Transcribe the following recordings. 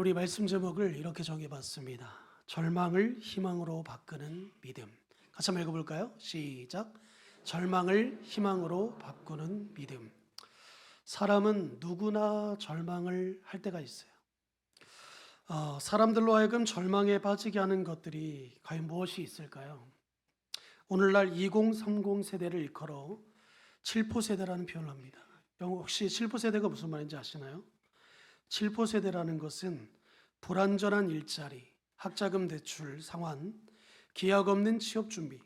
우리 말씀 제목을 이렇게 정해봤습니다. 절망을 희망으로 바꾸는 믿음. 같이 한번 읽어볼까요? 시작. 절망을 희망으로 바꾸는 믿음. 사람은 누구나 절망을 할 때가 있어요. 사람들로 하여금 절망에 빠지게 하는 것들이 과연 무엇이 있을까요? 오늘날 2030 세대를 일컬어 7포 세대라는 표현을 합니다. 혹시 7포 세대가 무슨 말인지 아시나요? 7포 세대라는 것은 불안전한 일자리, 학자금 대출 상환, 기약 없는 취업 준비,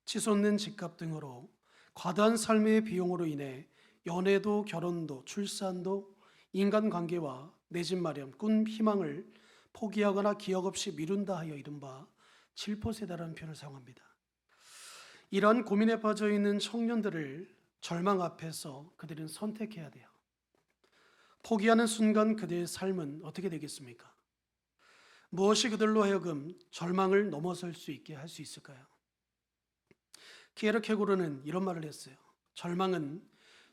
치솟는 집값 등으로 과다한 삶의 비용으로 인해 연애도 결혼도 출산도 인간관계와 내 집 마련, 꿈, 희망을 포기하거나 기억 없이 미룬다 하여 이른바 7포 세대라는 표현을 사용합니다. 이러한 고민에 빠져 있는 청년들을 절망 앞에서 그들은 선택해야 돼요. 포기하는 순간 그들의 삶은 어떻게 되겠습니까? 무엇이 그들로 하여금 절망을 넘어설 수 있게 할 수 있을까요? 키에르케고르는 이런 말을 했어요. 절망은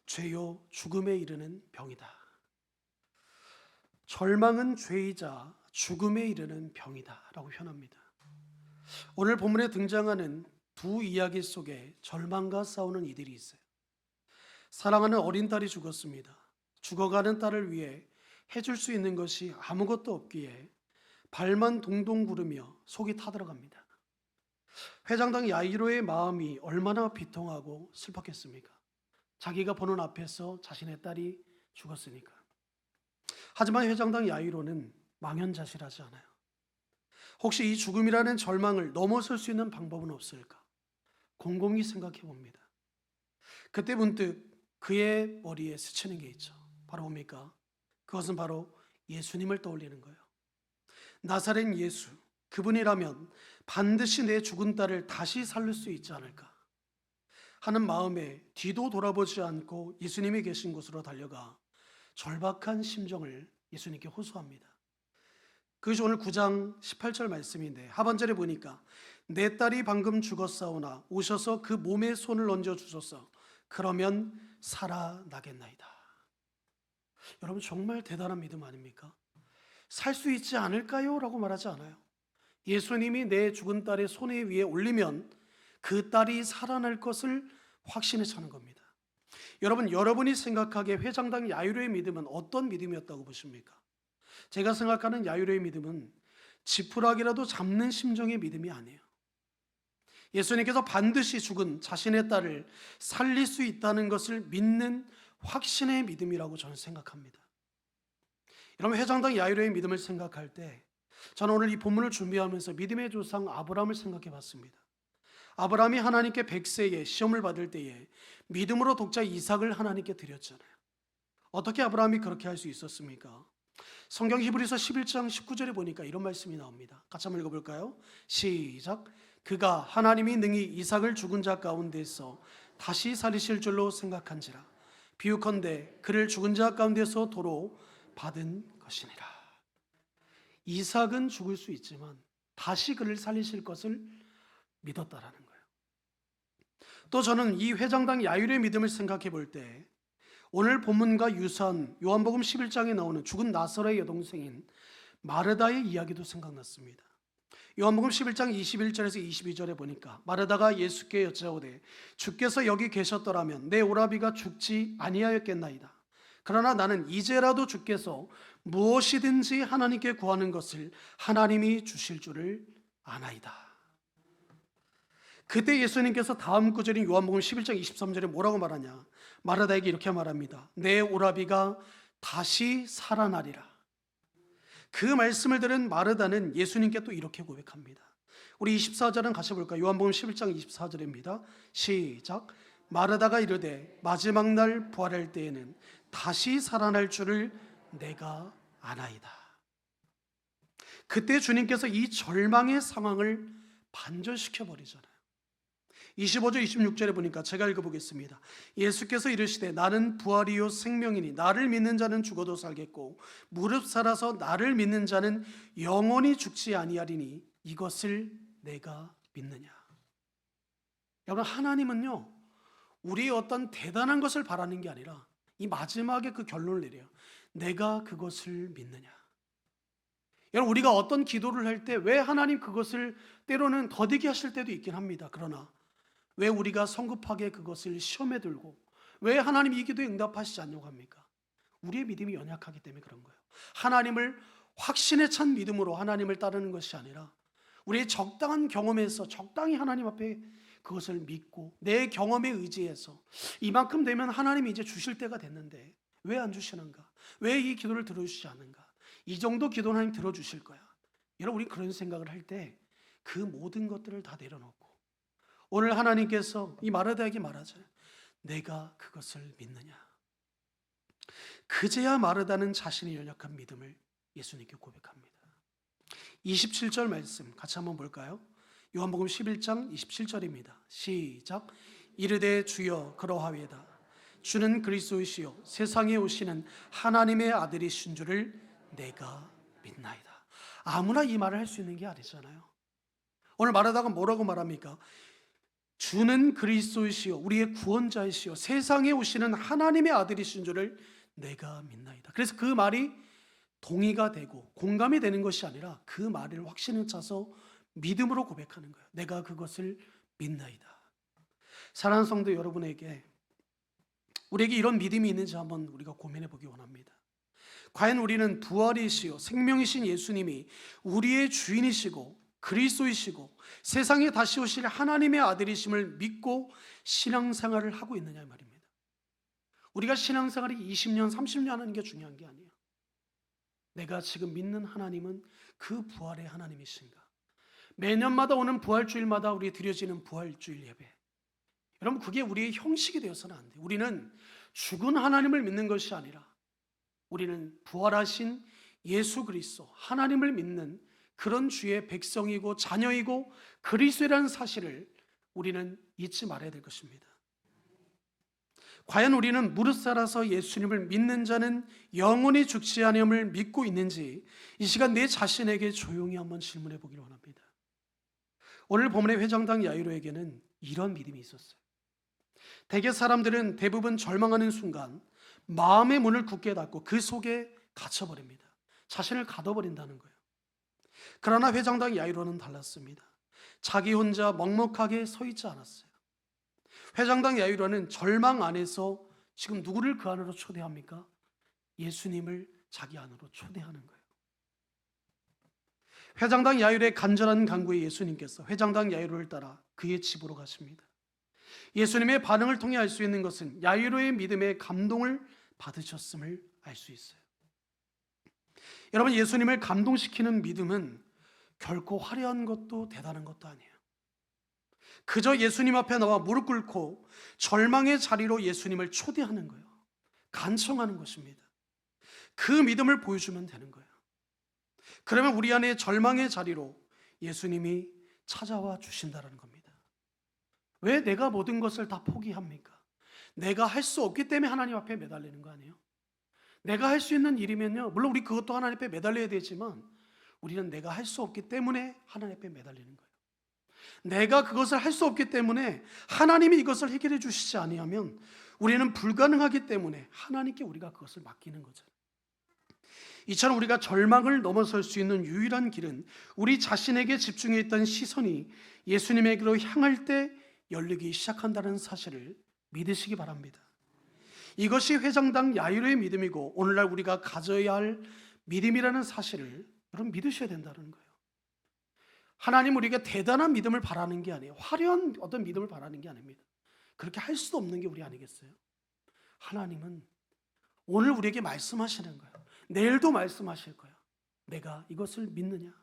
죄요 죽음에 이르는 병이다. 절망은 죄이자 죽음에 이르는 병이다 라고 표현합니다. 오늘 본문에 등장하는 두 이야기 속에 절망과 싸우는 이들이 있어요. 사랑하는 어린 딸이 죽었습니다. 죽어가는 딸을 위해 해줄 수 있는 것이 아무것도 없기에 발만 동동 구르며 속이 타들어갑니다. 회장당 야이로의 마음이 얼마나 비통하고 슬펐겠습니까? 자기가 보는 앞에서 자신의 딸이 죽었으니까. 하지만 회장당 야이로는 망연자실하지 않아요. 혹시 이 죽음이라는 절망을 넘어설 수 있는 방법은 없을까? 곰곰이 생각해 봅니다. 그때 문득 그의 머리에 스치는 게 있죠. 바로 뭡니까? 그것은 바로 예수님을 떠올리는 거예요. 나사렛 예수, 그분이라면 반드시 내 죽은 딸을 다시 살릴 수 있지 않을까 하는 마음에 뒤도 돌아보지 않고 예수님이 계신 곳으로 달려가 절박한 심정을 예수님께 호소합니다. 그것이 오늘 9장 18절 말씀인데 하반절에 보니까 내 딸이 방금 죽었사오나 오셔서 그 몸에 손을 얹어 주소서. 그러면 살아나겠나이다. 여러분 정말 대단한 믿음 아닙니까? 살 수 있지 않을까요? 라고 말하지 않아요. 예수님이 내 죽은 딸의 손에 위에 올리면 그 딸이 살아날 것을 확신에 차는 겁니다. 여러분, 여러분이 생각하기에 회장당 야이로의 믿음은 어떤 믿음이었다고 보십니까? 제가 생각하는 야이로의 믿음은 지푸라기라도 잡는 심정의 믿음이 아니에요. 예수님께서 반드시 죽은 자신의 딸을 살릴 수 있다는 것을 믿는 확신의 믿음이라고 저는 생각합니다. 여러분, 회장당 야이로의 믿음을 생각할 때 저는 오늘 이 본문을 준비하면서 믿음의 조상 아브라함을 생각해 봤습니다. 아브라함이 하나님께 100세에 시험을 받을 때에 믿음으로 독자 이삭을 하나님께 드렸잖아요. 어떻게 아브라함이 그렇게 할 수 있었습니까? 성경 히브리서 11장 19절에 보니까 이런 말씀이 나옵니다. 같이 한번 읽어볼까요? 시작. 그가 하나님이 능히 이삭을 죽은 자 가운데서 다시 살리실 줄로 생각한지라. 비유컨대 그를 죽은 자 가운데서 도로 받은 것이니라. 이삭은 죽을 수 있지만 다시 그를 살리실 것을 믿었다라는 거예요. 또 저는 이 회장당 야이로의 믿음을 생각해 볼 때 오늘 본문과 유사한 요한복음 11장에 나오는 죽은 나사로의 여동생인 마르다의 이야기도 생각났습니다. 요한복음 11장 21절에서 22절에 보니까 마르다가 예수께 여짜오되 주께서 여기 계셨더라면 내 오라비가 죽지 아니하였겠나이다. 그러나 나는 이제라도 주께서 무엇이든지 하나님께 구하는 것을 하나님이 주실 줄을 아나이다. 그때 예수님께서 다음 구절인 요한복음 11장 23절에 뭐라고 말하냐? 마르다에게 이렇게 말합니다. 내 오라비가 다시 살아나리라. 그 말씀을 들은 마르다는 예수님께 또 이렇게 고백합니다. 우리 24절은 같이 볼까요? 요한복음 11장 24절입니다. 시작. 마르다가 이르되 마지막 날 부활할 때에는 다시 살아날 줄을 내가 아나이다. 그때 주님께서 이 절망의 상황을 반전시켜 버리잖아요. 25절 26절에 보니까 제가 읽어보겠습니다. 예수께서 이르시되 나는 부활이요 생명이니 나를 믿는 자는 죽어도 살겠고 무릇 살아서 나를 믿는 자는 영원히 죽지 아니하리니 이것을 내가 믿느냐. 여러분, 하나님은요 우리의 어떤 대단한 것을 바라는 게 아니라 이 마지막에 그 결론을 내려요. 내가 그것을 믿느냐. 여러분, 우리가 어떤 기도를 할 때 왜 하나님 그것을 때로는 더디게 하실 때도 있긴 합니다. 그러나 왜 우리가 성급하게 그것을 시험에 들고 왜 하나님 이 기도에 응답하시지 않냐고 합니까? 우리의 믿음이 연약하기 때문에 그런 거예요. 하나님을 확신에 찬 믿음으로 하나님을 따르는 것이 아니라 우리의 적당한 경험에서 적당히 하나님 앞에 그것을 믿고 내 경험에 의지해서 이만큼 되면 하나님이 이제 주실 때가 됐는데 왜 안 주시는가? 왜 이 기도를 들어주시지 않는가? 이 정도 기도는 하나님 들어주실 거야. 여러분, 우리 그런 생각을 할 때 그 모든 것들을 다 내려놓고 오늘 하나님께서 이 마르다에게 말하잖아요. 내가 그것을 믿느냐? 그제야 마르다는 자신의 연약한 믿음을 예수님께 고백합니다. 27절 말씀 같이 한번 볼까요? 요한복음 11장 27절입니다. 시작. 이르되 주여 그러하오이다. 주는 그리스도이시요 세상에 오시는 하나님의 아들이신 줄을 내가 믿나이다. 아무나 이 말을 할 수 있는 게 아니잖아요. 오늘 말하다가 뭐라고 말합니까? 주는 그리스도이시요 우리의 구원자이시요 세상에 오시는 하나님의 아들이신 줄을 내가 믿나이다. 그래서 그 말이 동의가 되고 공감이 되는 것이 아니라 그 말을 확신에 차서 믿음으로 고백하는 거예요. 내가 그것을 믿나이다. 사랑하는 성도 여러분에게 우리에게 이런 믿음이 있는지 한번 우리가 고민해 보기 원합니다. 과연 우리는 부활이시요 생명이신 예수님이 우리의 주인이시고 그리스도이시고 세상에 다시 오실 하나님의 아들이심을 믿고 신앙생활을 하고 있느냐 이 말입니다. 우리가 신앙생활이 20년 30년 하는 게 중요한 게 아니에요. 내가 지금 믿는 하나님은 그 부활의 하나님이신가? 매년마다 오는 부활주일마다 우리 드려지는 부활주일 예배, 여러분 그게 우리의 형식이 되어서는 안 돼요. 우리는 죽은 하나님을 믿는 것이 아니라 우리는 부활하신 예수 그리스도 하나님을 믿는 그런 주의 백성이고 자녀이고 그리스도라는 사실을 우리는 잊지 말아야 될 것입니다. 과연 우리는 무릇 살아서 예수님을 믿는 자는 영원히 죽지 아니함을 믿고 있는지 이 시간 내 자신에게 조용히 한번 질문해 보기를 원합니다. 오늘 본문의 회장당 야이로에게는 이런 믿음이 있었어요. 대개 사람들은 대부분 절망하는 순간 마음의 문을 굳게 닫고 그 속에 갇혀버립니다. 자신을 가둬버린다는 거예요. 그러나 회장당 야이로는 달랐습니다. 자기 혼자 먹먹하게 서 있지 않았어요. 회장당 야이로는 절망 안에서 지금 누구를 그 안으로 초대합니까? 예수님을 자기 안으로 초대하는 거예요. 회장당 야이로의 간절한 간구에 예수님께서 회장당 야이로를 따라 그의 집으로 가십니다. 예수님의 반응을 통해 알 수 있는 것은 야이로의 믿음에 감동을 받으셨음을 알 수 있어요. 여러분, 예수님을 감동시키는 믿음은 결코 화려한 것도 대단한 것도 아니에요. 그저 예수님 앞에 나와 무릎 꿇고 절망의 자리로 예수님을 초대하는 거예요. 간청하는 것입니다. 그 믿음을 보여주면 되는 거예요. 그러면 우리 안에 절망의 자리로 예수님이 찾아와 주신다는 겁니다. 왜 내가 모든 것을 다 포기합니까? 내가 할 수 없기 때문에 하나님 앞에 매달리는 거 아니에요? 내가 할 수 있는 일이면요, 물론 우리 그것도 하나님 앞에 매달려야 되지만 우리는 내가 할 수 없기 때문에 하나님 앞에 매달리는 거예요. 내가 그것을 할 수 없기 때문에 하나님이 이것을 해결해 주시지 아니하면 우리는 불가능하기 때문에 하나님께 우리가 그것을 맡기는 거잖아요. 이처럼 우리가 절망을 넘어설 수 있는 유일한 길은 우리 자신에게 집중해 있던 시선이 예수님에게로 향할 때 열리기 시작한다는 사실을 믿으시기 바랍니다. 이것이 회장당 야이로의 믿음이고 오늘날 우리가 가져야 할 믿음이라는 사실을 여러분 믿으셔야 된다는 거예요. 하나님 우리에게 대단한 믿음을 바라는 게 아니에요. 화려한 어떤 믿음을 바라는 게 아닙니다. 그렇게 할 수도 없는 게 우리 아니겠어요? 하나님은 오늘 우리에게 말씀하시는 거예요. 내일도 말씀하실 거예요. 내가 이것을 믿느냐?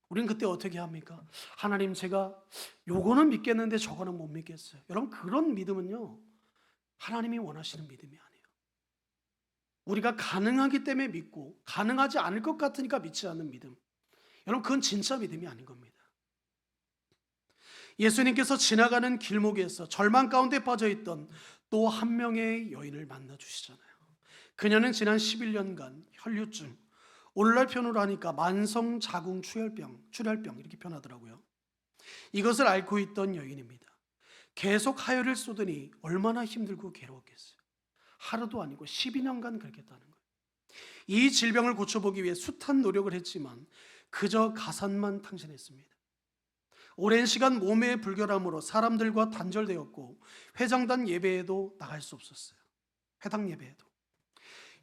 우리는 그때 어떻게 합니까? 하나님, 제가 요거는 믿겠는데 저거는 못 믿겠어요. 여러분, 그런 믿음은요, 하나님이 원하시는 믿음이 아니에요. 우리가 가능하기 때문에 믿고 가능하지 않을 것 같으니까 믿지 않는 믿음, 여러분 그건 진짜 믿음이 아닌 겁니다. 예수님께서 지나가는 길목에서 절망 가운데 빠져있던 또 한 명의 여인을 만나 주시잖아요. 그녀는 지난 11년간 혈류증, 오늘날 표현으로 하니까 만성 자궁 출혈병 이렇게 표현하더라고요. 이것을 앓고 있던 여인입니다. 계속 하혈을 쏟으니 얼마나 힘들고 괴로웠겠어요. 하루도 아니고 12년간 그렇게 했다는 거예요. 이 질병을 고쳐보기 위해 숱한 노력을 했지만 그저 가산만 탕진했습니다. 오랜 시간 몸의 불결함으로 사람들과 단절되었고 회장단 예배에도 나갈 수 없었어요. 회당 예배에도.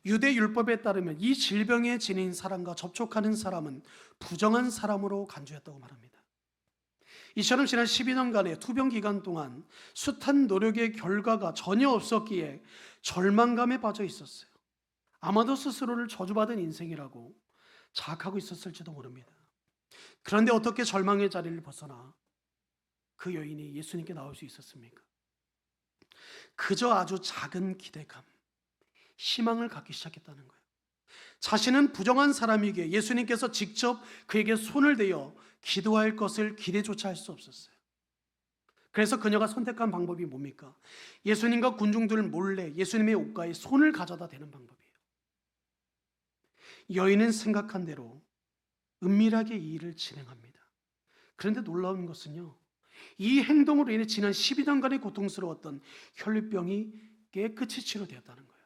유대 율법에 따르면 이 질병에 지닌 사람과 접촉하는 사람은 부정한 사람으로 간주했다고 말합니다. 이처럼 지난 12년간의 투병 기간 동안 숱한 노력의 결과가 전혀 없었기에 절망감에 빠져 있었어요. 아마도 스스로를 저주받은 인생이라고 자학하고 있었을지도 모릅니다. 그런데 어떻게 절망의 자리를 벗어나 그 여인이 예수님께 나올 수 있었습니까? 그저 아주 작은 기대감, 희망을 갖기 시작했다는 거예요. 자신은 부정한 사람이기에 예수님께서 직접 그에게 손을 대어 기도할 것을 기대조차 할 수 없었어요. 그래서 그녀가 선택한 방법이 뭡니까? 예수님과 군중들 몰래 예수님의 옷가에 손을 가져다 대는 방법이에요. 여인은 생각한 대로 은밀하게 이 일을 진행합니다. 그런데 놀라운 것은요, 이 행동으로 인해 지난 12년간의 고통스러웠던 혈류병이 깨끗이 치료되었다는 거예요.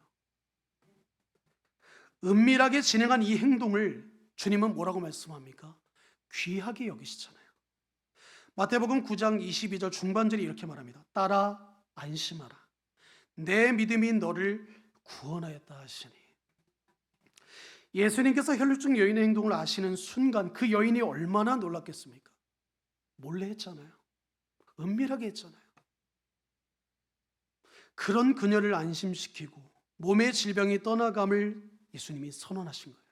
은밀하게 진행한 이 행동을 주님은 뭐라고 말씀합니까? 귀하게 여기시잖아요. 마태복음 9장 22절 중반절이 이렇게 말합니다. 따라 안심하라. 내 믿음이 너를 구원하였다 하시니. 예수님께서 혈류증 여인의 행동을 아시는 순간 그 여인이 얼마나 놀랐겠습니까? 몰래 했잖아요. 은밀하게 했잖아요. 그런 그녀를 안심시키고 몸의 질병이 떠나감을 예수님이 선언하신 거예요.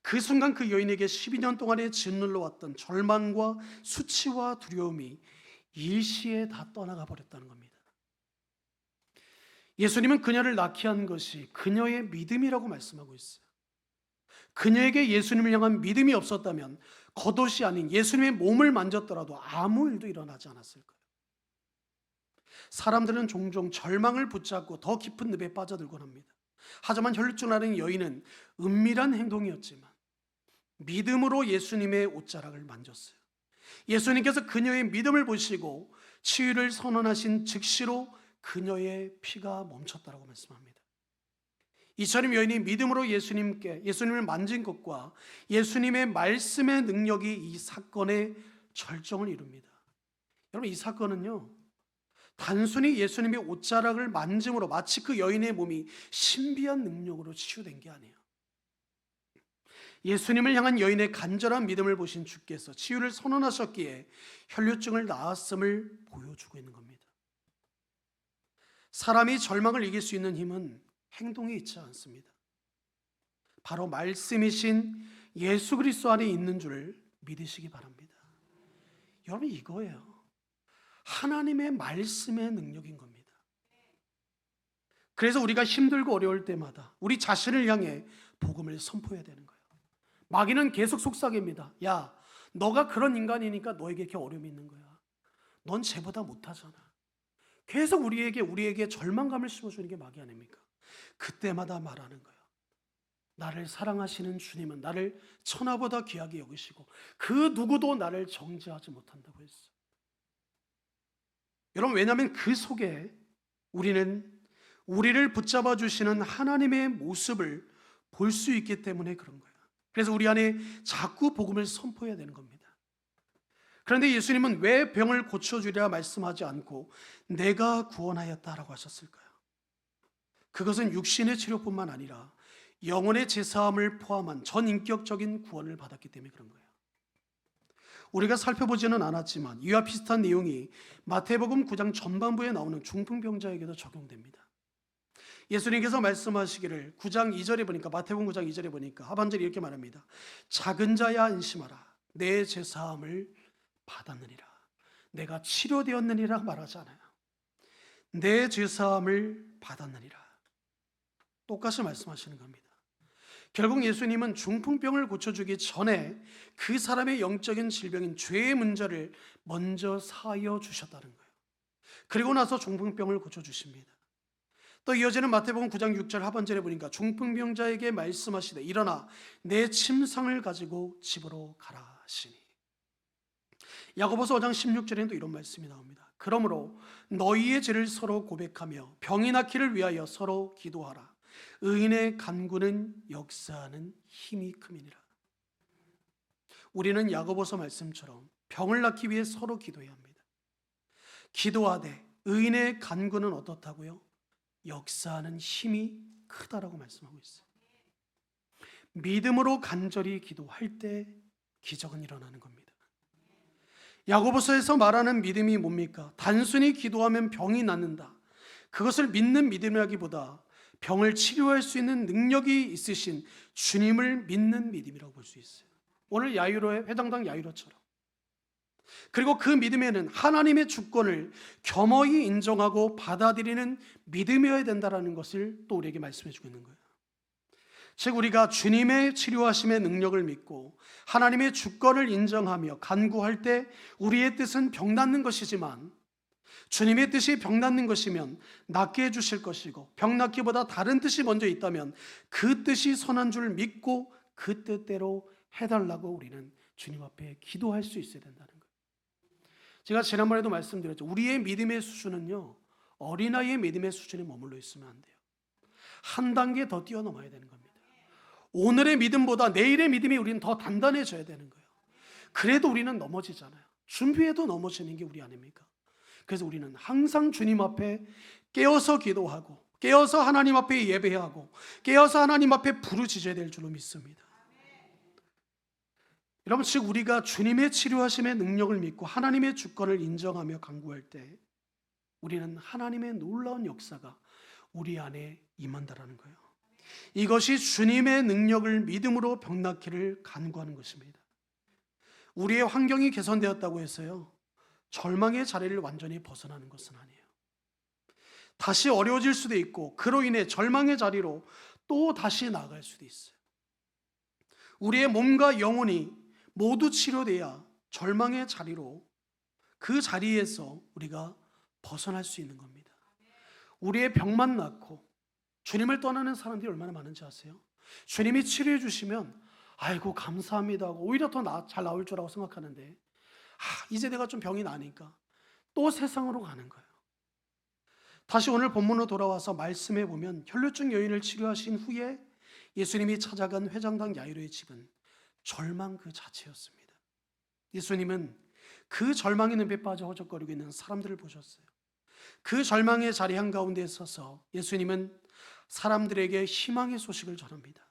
그 순간 그 여인에게 12년 동안에 짓눌러 왔던 절망과 수치와 두려움이 일시에 다 떠나가 버렸다는 겁니다. 예수님은 그녀를 낳게 한 것이 그녀의 믿음이라고 말씀하고 있어요. 그녀에게 예수님을 향한 믿음이 없었다면 겉옷이 아닌 예수님의 몸을 만졌더라도 아무 일도 일어나지 않았을 거예요. 사람들은 종종 절망을 붙잡고 더 깊은 늪에 빠져들곤 합니다. 하지만 혈류증 앓은 여인은 은밀한 행동이었지만 믿음으로 예수님의 옷자락을 만졌어요. 예수님께서 그녀의 믿음을 보시고 치유를 선언하신 즉시로 그녀의 피가 멈췄다고 말씀합니다. 이처럼 여인이 믿음으로 예수님을 만진 것과 예수님의 말씀의 능력이 이 사건의 절정을 이룹니다. 여러분, 이 사건은요, 단순히 예수님의 옷자락을 만짐으로 마치 그 여인의 몸이 신비한 능력으로 치유된 게 아니에요. 예수님을 향한 여인의 간절한 믿음을 보신 주께서 치유를 선언하셨기에 혈류증을 나았음을 보여주고 있는 겁니다. 사람이 절망을 이길 수 있는 힘은 행동에 있지 않습니다. 바로 말씀이신 예수 그리스도 안에 있는 줄 믿으시기 바랍니다. 여러분, 이거예요. 하나님의 말씀의 능력인 겁니다. 그래서 우리가 힘들고 어려울 때마다 우리 자신을 향해 복음을 선포해야 되는 거예요. 마귀는 계속 속삭입니다. 야, 너가 그런 인간이니까 너에게 이렇게 어려움이 있는 거야. 넌 쟤보다 못하잖아. 계속 우리에게 절망감을 심어주는 게 마귀 아닙니까? 그때마다 말하는 거예요. 나를 사랑하시는 주님은 나를 천하보다 귀하게 여기시고 그 누구도 나를 정죄하지 못한다고 했어요. 여러분, 왜냐하면 그 속에 우리는 우리를 붙잡아 주시는 하나님의 모습을 볼 수 있기 때문에 그런 거예요. 그래서 우리 안에 자꾸 복음을 선포해야 되는 겁니다. 그런데 예수님은 왜 병을 고쳐주리라 말씀하지 않고 내가 구원하였다라고 하셨을까요? 그것은 육신의 치료뿐만 아니라 영혼의 제사함을 포함한 전인격적인 구원을 받았기 때문에 그런 거예요. 우리가 살펴보지는 않았지만 이와 비슷한 내용이 마태복음 9장 전반부에 나오는 중풍병자에게도 적용됩니다. 예수님께서 말씀하시기를 9장 2절에 보니까, 마태복음 9장 2절에 보니까 하반절에 이렇게 말합니다. 작은 자야 안심하라. 내 제사함을 받았느니라. 내가 치료되었느니라 말하잖아요. 내 제사함을 받았느니라. 똑같이 말씀하시는 겁니다. 결국 예수님은 중풍병을 고쳐주기 전에 그 사람의 영적인 질병인 죄의 문제를 먼저 사하여 주셨다는 거예요. 그리고 나서 중풍병을 고쳐주십니다. 또 이어지는 마태복음 9장 6절 하반절에 보니까 중풍병자에게 말씀하시되 일어나 내 침상을 가지고 집으로 가라 하시니. 야고보서 5장 16절에는 또 이런 말씀이 나옵니다. 그러므로 너희의 죄를 서로 고백하며 병이 낫기를 위하여 서로 기도하라. 의인의 간구는 역사하는 힘이 큼이니라. 우리는 야고보서 말씀처럼 병을 낫기 위해 서로 기도해야 합니다. 기도하되 의인의 간구는 어떻다고요? 역사하는 힘이 크다라고 말씀하고 있어요. 믿음으로 간절히 기도할 때 기적은 일어나는 겁니다. 야고보서에서 말하는 믿음이 뭡니까? 단순히 기도하면 병이 낫는다, 그것을 믿는 믿음이라기보다 병을 치료할 수 있는 능력이 있으신 주님을 믿는 믿음이라고 볼 수 있어요. 오늘 야이로의 회당당 야이로처럼. 그리고 그 믿음에는 하나님의 주권을 겸허히 인정하고 받아들이는 믿음이어야 된다는 것을 또 우리에게 말씀해 주고 있는 거예요. 즉 우리가 주님의 치료하심의 능력을 믿고 하나님의 주권을 인정하며 간구할 때 우리의 뜻은 병 낫는 것이지만 주님의 뜻이 병 낫는 것이면 낫게 해주실 것이고, 병 낫기보다 다른 뜻이 먼저 있다면 그 뜻이 선한 줄 믿고 그 뜻대로 해달라고 우리는 주님 앞에 기도할 수 있어야 된다는 거예요. 제가 지난번에도 말씀드렸죠. 우리의 믿음의 수준은요, 어린아이의 믿음의 수준에 머물러 있으면 안 돼요. 한 단계 더 뛰어넘어야 되는 겁니다. 오늘의 믿음보다 내일의 믿음이 우리는 더 단단해져야 되는 거예요. 그래도 우리는 넘어지잖아요. 준비해도 넘어지는 게 우리 아닙니까? 그래서 우리는 항상 주님 앞에 깨어서 기도하고, 깨어서 하나님 앞에 예배하고, 깨어서 하나님 앞에 부르짖어야 될 줄로 믿습니다. 여러분, 즉 우리가 주님의 치료하심의 능력을 믿고 하나님의 주권을 인정하며 간구할 때 우리는 하나님의 놀라운 역사가 우리 안에 임한다라는 거예요. 이것이 주님의 능력을 믿음으로 병 낫기를 간구하는 것입니다. 우리의 환경이 개선되었다고 해서요, 절망의 자리를 완전히 벗어나는 것은 아니에요. 다시 어려워질 수도 있고 그로 인해 절망의 자리로 또 다시 나아갈 수도 있어요. 우리의 몸과 영혼이 모두 치료돼야 절망의 자리로, 그 자리에서 우리가 벗어날 수 있는 겁니다. 우리의 병만 낫고 주님을 떠나는 사람들이 얼마나 많은지 아세요? 주님이 치료해 주시면 아이고 감사합니다 하고 오히려 더 잘 나올 줄 알고 생각하는데, 이제 내가 좀 병이 나니까 또 세상으로 가는 거예요. 다시 오늘 본문으로 돌아와서 말씀해 보면 혈루증 여인을 치료하신 후에 예수님이 찾아간 회장당 야이로의 집은 절망 그 자체였습니다. 예수님은 그 절망의 늪에 빠져 허적거리고 있는 사람들을 보셨어요. 그 절망의 자리 한가운데 서서 예수님은 사람들에게 희망의 소식을 전합니다.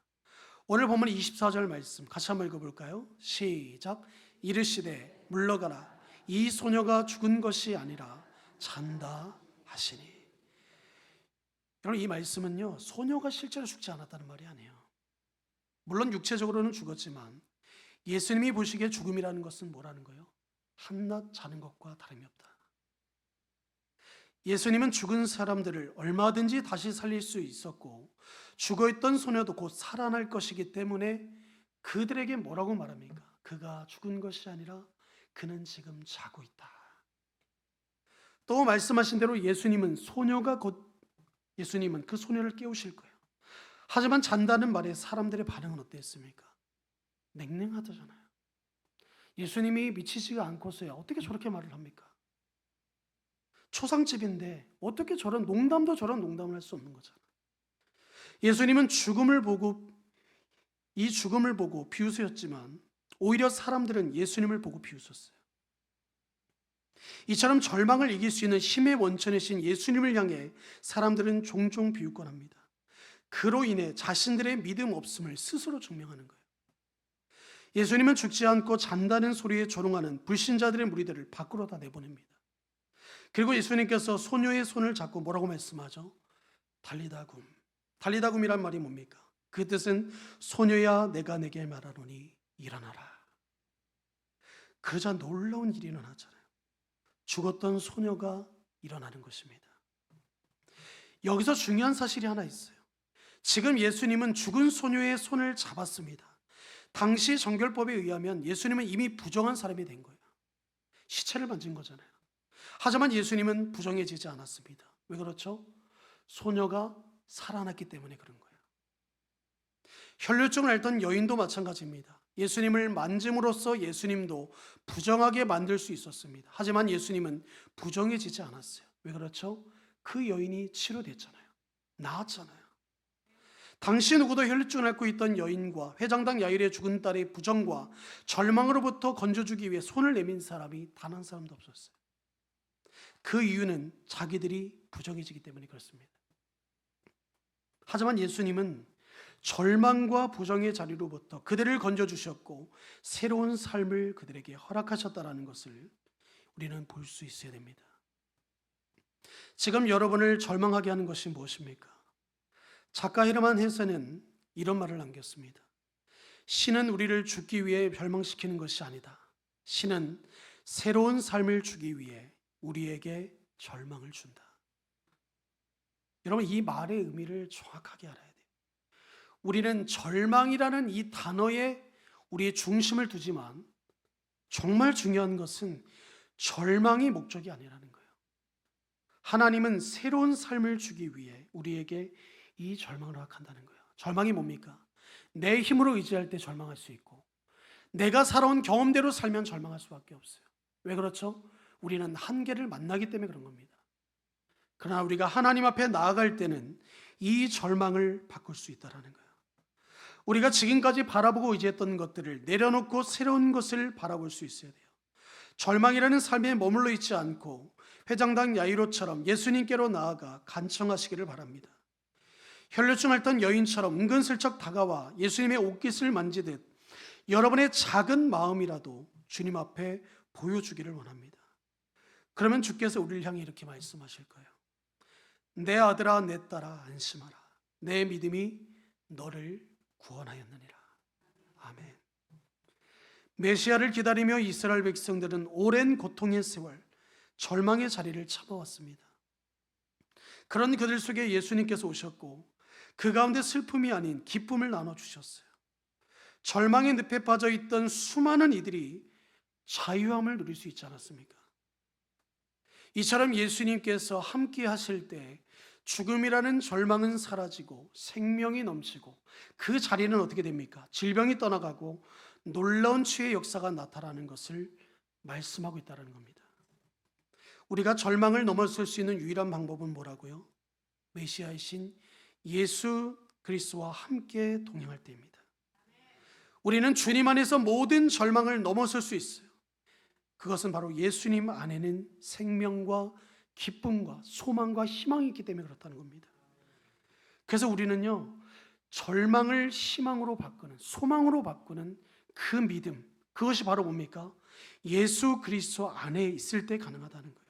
오늘 본문 24절 말씀 같이 한번 읽어볼까요? 시작. 이르시되 물러가라, 이 소녀가 죽은 것이 아니라 잔다 하시니. 여러분, 이 말씀은요, 소녀가 실제로 죽지 않았다는 말이 아니에요. 물론 육체적으로는 죽었지만 예수님이 보시기에 죽음이라는 것은 뭐라는 거예요? 한낱 자는 것과 다름이 없다. 예수님은 죽은 사람들을 얼마든지 다시 살릴 수 있었고 죽어있던 소녀도 곧 살아날 것이기 때문에 그들에게 뭐라고 말합니까? 그가 죽은 것이 아니라 그는 지금 자고 있다. 또 말씀하신 대로 예수님은 그 소녀를 깨우실 거예요. 하지만 잔다는 말에 사람들의 반응은 어땠습니까? 냉랭하다잖아요. 예수님이 미치지가 않고서야 어떻게 저렇게 말을 합니까? 초상집인데 어떻게 저런 농담을 할 수 없는 거잖아요. 예수님은 이 죽음을 보고 비웃으셨지만 오히려 사람들은 예수님을 보고 비웃었어요. 이처럼 절망을 이길 수 있는 힘의 원천이신 예수님을 향해 사람들은 종종 비웃곤 합니다. 그로 인해 자신들의 믿음 없음을 스스로 증명하는 거예요. 예수님은 죽지 않고 잔다는 소리에 조롱하는 불신자들의 무리들을 밖으로 다 내보냅니다. 그리고 예수님께서 소녀의 손을 잡고 뭐라고 말씀하죠? 달리다굼. 달리다굼이란 말이 뭡니까? 그 뜻은 소녀야 내가 내게 말하노니 일어나라. 그러자 놀라운 일이 일어나잖아요. 죽었던 소녀가 일어나는 것입니다. 여기서 중요한 사실이 하나 있어요. 지금 예수님은 죽은 소녀의 손을 잡았습니다. 당시 정결법에 의하면 예수님은 이미 부정한 사람이 된 거예요. 시체를 만진 거잖아요. 하지만 예수님은 부정해지지 않았습니다. 왜 그렇죠? 소녀가 살아났기 때문에 그런 거예요. 혈루증을 앓던 여인도 마찬가지입니다. 예수님을 만짐으로써 예수님도 부정하게 만들 수 있었습니다. 하지만 예수님은 부정해지지 않았어요. 왜 그렇죠? 그 여인이 치료됐잖아요. 나았잖아요. 당시 누구도 혈루증을 앓고 있던 여인과 회장당 야일의 죽은 딸의 부정과 절망으로부터 건져주기 위해 손을 내민 사람이 단 한 사람도 없었어요. 그 이유는 자기들이 부정해지기 때문에 그렇습니다. 하지만 예수님은 절망과 부정의 자리로부터 그들을 건져주셨고 새로운 삶을 그들에게 허락하셨다는 것을 우리는 볼 수 있어야 됩니다. 지금 여러분을 절망하게 하는 것이 무엇입니까? 작가 헤르만 헤세는 이런 말을 남겼습니다. 신은 우리를 죽기 위해 멸망시키는 것이 아니다. 신은 새로운 삶을 주기 위해 우리에게 절망을 준다. 여러분, 이 말의 의미를 정확하게 알아야 돼요. 우리는 절망이라는 이 단어에 우리의 중심을 두지만 정말 중요한 것은 절망이 목적이 아니라는 거예요. 하나님은 새로운 삶을 주기 위해 우리에게 이 절망을 허락한다는 거예요. 절망이 뭡니까? 내 힘으로 의지할 때 절망할 수 있고 내가 살아온 경험대로 살면 절망할 수밖에 없어요. 왜 그렇죠? 우리는 한계를 만나기 때문에 그런 겁니다. 그러나 우리가 하나님 앞에 나아갈 때는 이 절망을 바꿀 수 있다는 거예요. 우리가 지금까지 바라보고 의지했던 것들을 내려놓고 새로운 것을 바라볼 수 있어야 돼요. 절망이라는 삶에 머물러 있지 않고 회장당 야이로처럼 예수님께로 나아가 간청하시기를 바랍니다. 혈루증 앓던 여인처럼 은근슬쩍 다가와 예수님의 옷깃을 만지듯 여러분의 작은 마음이라도 주님 앞에 보여주기를 원합니다. 그러면 주께서 우리를 향해 이렇게 말씀하실 거예요. 내 아들아, 내 딸아, 안심하라. 내 믿음이 너를 구원하였느니라. 아멘. 메시아를 기다리며 이스라엘 백성들은 오랜 고통의 세월, 절망의 자리를 참아왔습니다. 그런 그들 속에 예수님께서 오셨고 그 가운데 슬픔이 아닌 기쁨을 나눠주셨어요. 절망의 늪에 빠져있던 수많은 이들이 자유함을 누릴 수 있지 않았습니까? 이처럼 예수님께서 함께 하실 때 죽음이라는 절망은 사라지고 생명이 넘치고 그 자리는 어떻게 됩니까? 질병이 떠나가고 놀라운 치유의 역사가 나타나는 것을 말씀하고 있다는 겁니다. 우리가 절망을 넘어설 수 있는 유일한 방법은 뭐라고요? 메시아이신 예수 그리스도와 함께 동행할 때입니다. 우리는 주님 안에서 모든 절망을 넘어설 수 있어요. 그것은 바로 예수님 안에는 생명과 기쁨과 소망과 희망이 있기 때문에 그렇다는 겁니다. 그래서 우리는요, 절망을 희망으로 바꾸는, 소망으로 바꾸는 그 믿음, 그것이 바로 뭡니까? 예수 그리스도 안에 있을 때 가능하다는 거예요.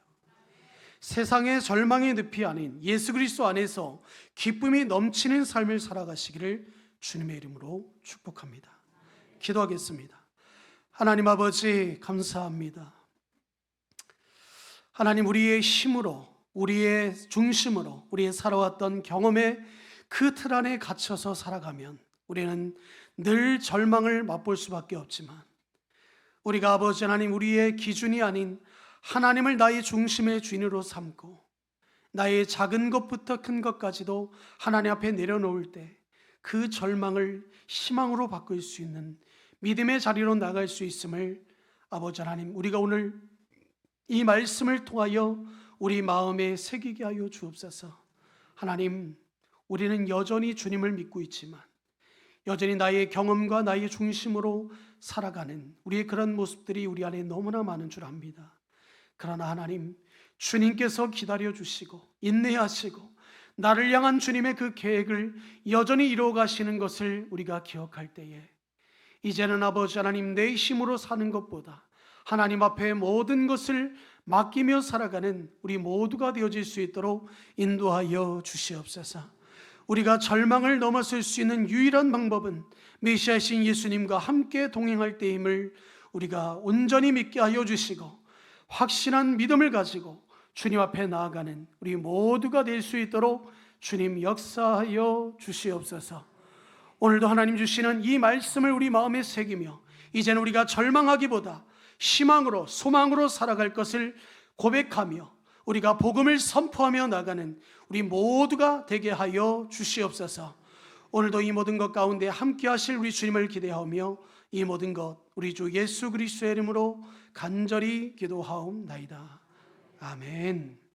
세상의 절망의 늪이 아닌 예수 그리스도 안에서 기쁨이 넘치는 삶을 살아가시기를 주님의 이름으로 축복합니다. 기도하겠습니다. 하나님 아버지, 감사합니다. 하나님, 우리의 힘으로, 우리의 중심으로, 우리의 살아왔던 경험의 그 틀 안에 갇혀서 살아가면 우리는 늘 절망을 맛볼 수밖에 없지만, 우리가 아버지 하나님, 우리의 기준이 아닌 하나님을 나의 중심의 주인으로 삼고 나의 작은 것부터 큰 것까지도 하나님 앞에 내려놓을 때 그 절망을 희망으로 바꿀 수 있는 믿음의 자리로 나갈 수 있음을 아버지 하나님, 우리가 오늘 이 말씀을 통하여 우리 마음에 새기게 하여 주옵소서. 하나님, 우리는 여전히 주님을 믿고 있지만 여전히 나의 경험과 나의 중심으로 살아가는 우리의 그런 모습들이 우리 안에 너무나 많은 줄 압니다. 그러나 하나님, 주님께서 기다려주시고 인내하시고 나를 향한 주님의 그 계획을 여전히 이루어 가시는 것을 우리가 기억할 때에 이제는 아버지 하나님, 내 힘으로 사는 것보다 하나님 앞에 모든 것을 맡기며 살아가는 우리 모두가 되어질 수 있도록 인도하여 주시옵소서. 우리가 절망을 넘어설 수 있는 유일한 방법은 메시아이신 예수님과 함께 동행할 때임을 우리가 온전히 믿게 하여 주시고 확신한 믿음을 가지고 주님 앞에 나아가는 우리 모두가 될 수 있도록 주님 역사하여 주시옵소서. 오늘도 하나님 주시는 이 말씀을 우리 마음에 새기며 이제는 우리가 절망하기보다 희망으로, 소망으로 살아갈 것을 고백하며 우리가 복음을 선포하며 나가는 우리 모두가 되게 하여 주시옵소서. 오늘도 이 모든 것 가운데 함께 하실 우리 주님을 기대하며 이 모든 것 우리 주 예수 그리스도의 이름으로 간절히 기도하옵나이다. 아멘.